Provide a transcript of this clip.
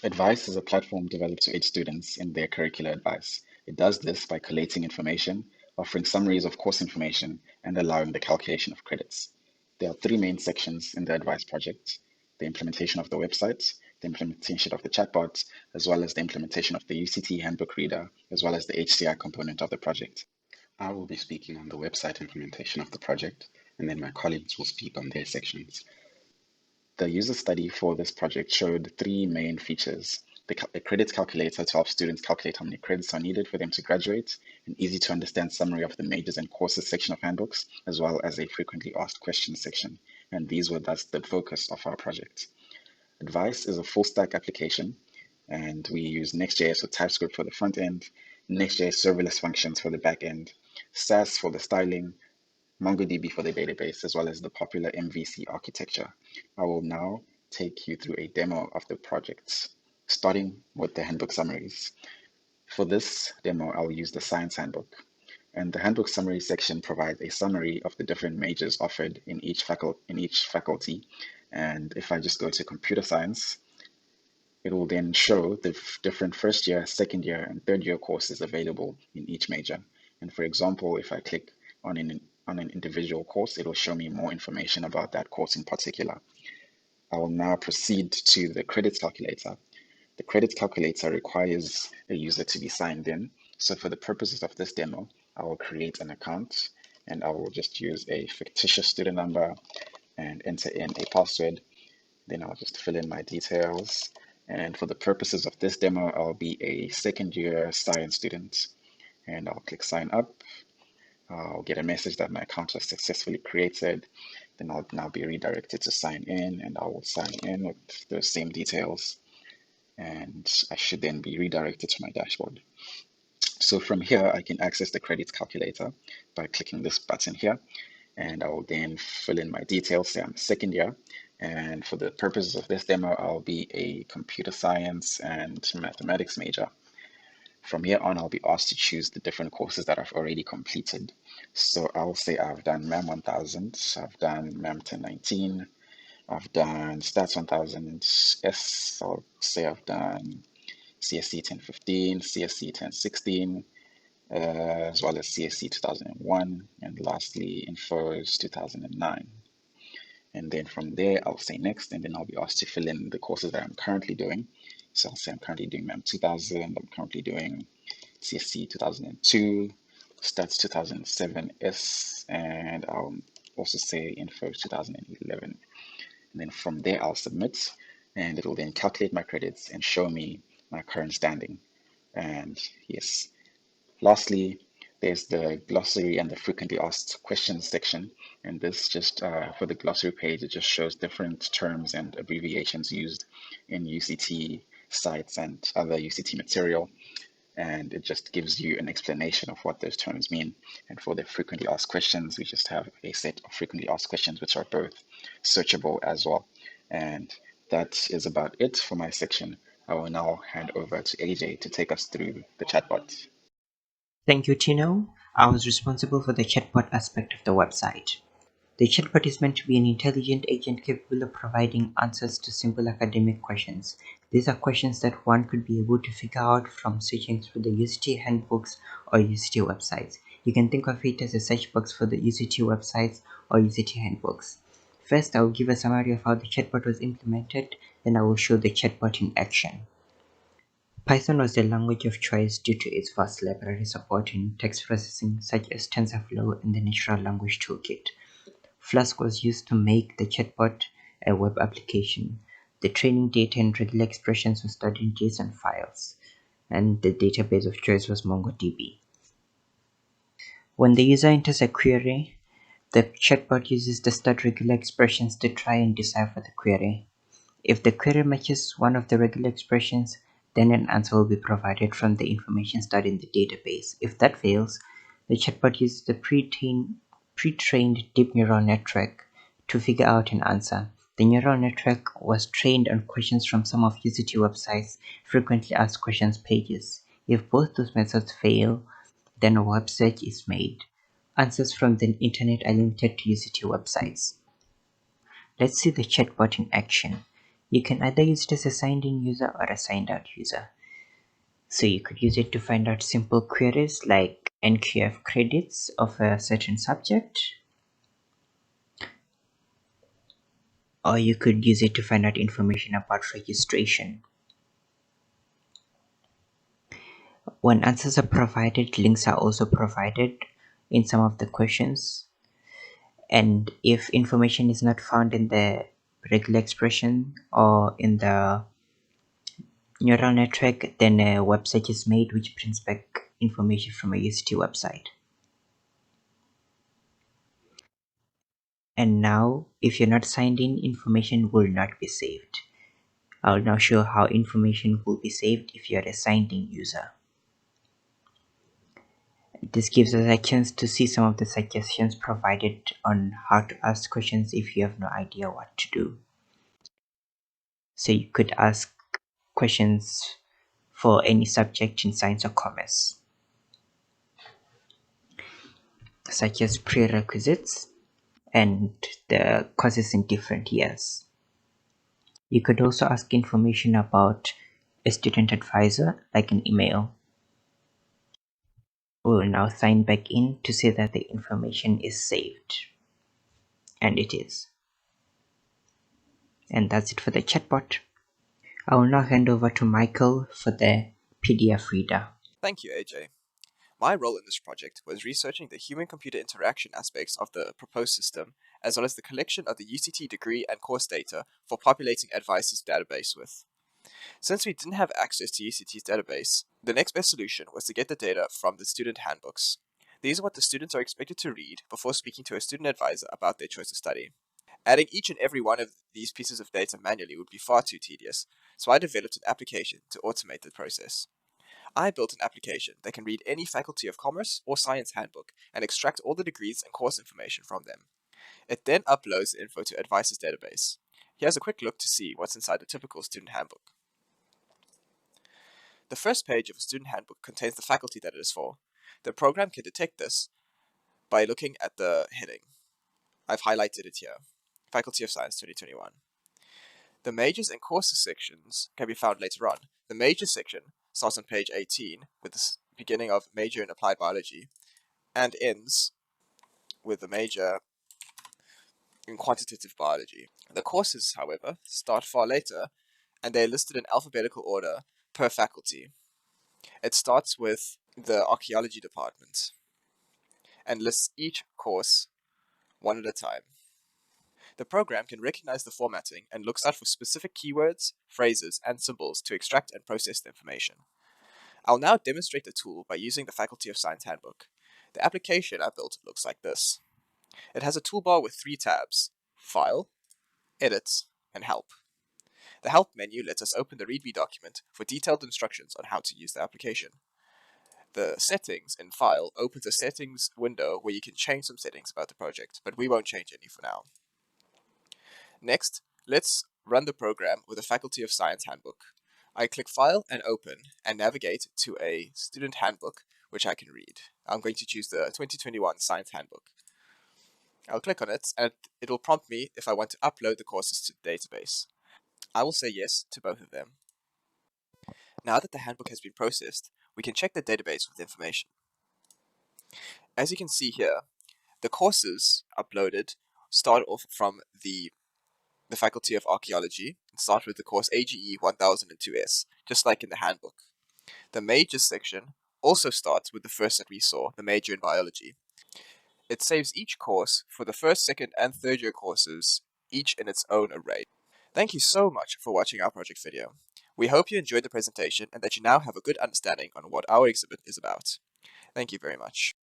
Advice is a platform developed to aid students in their curricular advice. It does this by collating information, offering summaries of course information, and allowing the calculation of credits. There are three main sections in the advice project: the implementation of the website, the implementation of the chatbot, as well as the implementation of the UCT handbook reader, as well as the HCI component of the project. I will be speaking on the website implementation of the project, and then my colleagues will speak on their sections. The user study for this project showed three main features: a credits calculator to help students calculate how many credits are needed for them to graduate, an easy to understand summary of the majors and courses section of handbooks, as well as a frequently asked questions section. And these were thus the focus of our project. Advice is a full stack application, and we use Next.js with TypeScript for the front end, Next.js serverless functions for the back end, Sass for the styling, MongoDB for the database, as well as the popular MVC architecture. I will now take you through a demo of the project, starting with the handbook summaries. For this demo, I'll use the science handbook. And the handbook summary section provides a summary of the different majors offered in each faculty. And if I just go to computer science, it will then show the different first year, second year, and third year courses available in each major. And for example, if I click on an individual course, it will show me more information about that course in particular. I will now proceed to the credits calculator. The credits calculator requires a user to be signed in. So for the purposes of this demo, I will create an account and I will just use a fictitious student number and enter in a password. Then I'll just fill in my details. And for the purposes of this demo, I'll be a second year science student. And I'll click sign up. I'll get a message that my account was successfully created. Then I'll now be redirected to sign in, and I will sign in with those same details. And I should then be redirected to my dashboard. So from here, I can access the credits calculator by clicking this button here. And I will then fill in my details, say I'm second year. And for the purposes of this demo, I'll be a computer science and mathematics major. From here on, I'll be asked to choose the different courses that I've already completed. So I'll say I've done MEM 1000, I've done MEM 1019, I've done Stats 1000 S, I'll say I've done CSC 1015, CSC 1016, as well as CSC 2001, and lastly, Infos 2009. And then from there, I'll say next, and then I'll be asked to fill in the courses that I'm currently doing. So I'll say I'm currently doing MEM 2000, I'm currently doing CSC 2002, Stats 2007 S, and I'll also say Info 2011. And then from there, I'll submit, and it will then calculate my credits and show me my current standing. And yes, lastly, there's the glossary and the frequently asked questions section. And this just for the glossary page, it just shows different terms and abbreviations used in UCT sites and other UCT material. And it just gives you an explanation of what those terms mean. And for the frequently asked questions, we just have a set of frequently asked questions, which are both searchable as well. And that is about it for my section. I will now hand over to AJ to take us through the chatbot. Thank you, Tino. I was responsible for the chatbot aspect of the website. The chatbot is meant to be an intelligent agent capable of providing answers to simple academic questions. These are questions that one could be able to figure out from searching through the UCT handbooks or UCT websites. You can think of it as a search box for the UCT websites or UCT handbooks. First, I will give a summary of how the chatbot was implemented, then I will show the chatbot in action. Python was the language of choice due to its vast library supporting text processing such as TensorFlow and the Natural Language Toolkit. Flask was used to make the chatbot a web application. The training data and regular expressions were stored in JSON files, and the database of choice was MongoDB. When the user enters a query, the chatbot uses the stored regular expressions to try and decipher the query. If the query matches one of the regular expressions, then an answer will be provided from the information stored in the database. If that fails, the chatbot uses the pre-trained deep neural network to figure out an answer. The neural network was trained on questions from some of UCT websites' frequently asked questions pages. If both those methods fail, then a web search is made. Answers from the internet are limited to UCT websites. Let's see the chatbot in action. You can either use it as a signed in user or a signed out user. So you could use it to find out simple queries like NQF credits of a certain subject, or you could use it to find out information about registration. When answers are provided, links are also provided in some of the questions. And if information is not found in the regular expression or in the neural network, then a website is made which prints back information from a UCT website. And now, if you're not signed in, information will not be saved. I'll now show how information will be saved if you're a signed in user. This gives us a chance to see some of the suggestions provided on how to ask questions if you have no idea what to do. So you could ask questions for any subject in science or commerce, such as prerequisites and the courses in different years. You could also ask information about a student advisor, like an email. We will now sign back in to say that the information is saved. And it is. And that's it for the chatbot. I will now hand over to Michael for the PDF reader. Thank you, AJ. My role in this project was researching the human-computer interaction aspects of the proposed system, as well as the collection of the UCT degree and course data for populating Advice's database with. Since we didn't have access to UCT's database, the next best solution was to get the data from the student handbooks. These are what the students are expected to read before speaking to a student advisor about their choice of study. Adding each and every one of these pieces of data manually would be far too tedious, so I developed an application to automate the process. I built an application that can read any Faculty of Commerce or Science handbook and extract all the degrees and course information from them. It then uploads the info to Advice's database. Here's a quick look to see what's inside a typical student handbook. The first page of a student handbook contains the faculty that it is for. The program can detect this by looking at the heading. I've highlighted it here. Faculty of Science 2021. The majors and courses sections can be found later on. The majors section starts on page 18 with the beginning of major in applied biology and ends with the major in quantitative biology. The courses, however, start far later and they're listed in alphabetical order per faculty. It starts with the archaeology department and lists each course one at a time. The program can recognize the formatting and looks out for specific keywords, phrases, and symbols to extract and process the information. I'll now demonstrate the tool by using the Faculty of Science handbook. The application I built looks like this. It has a toolbar with 3 tabs: File, Edit, and Help. The Help menu lets us open the README document for detailed instructions on how to use the application. The Settings in File opens a settings window where you can change some settings about the project, but we won't change any for now. Next, let's run the program with the Faculty of Science handbook. I click File and Open and navigate to a student handbook which I can read. I'm going to choose the 2021 Science Handbook. I'll click on it and it'll prompt me if I want to upload the courses to the database. I will say yes to both of them. Now that the handbook has been processed, we can check the database with information. As you can see here, the courses uploaded start off from the Faculty of Archaeology and start with the course AGE 1002S, just like in the handbook. The majors section also starts with the first that we saw, the major in biology. It saves each course for the first, second, and third year courses, each in its own array. Thank you so much for watching our project video. We hope you enjoyed the presentation and that you now have a good understanding on what our exhibit is about. Thank you very much.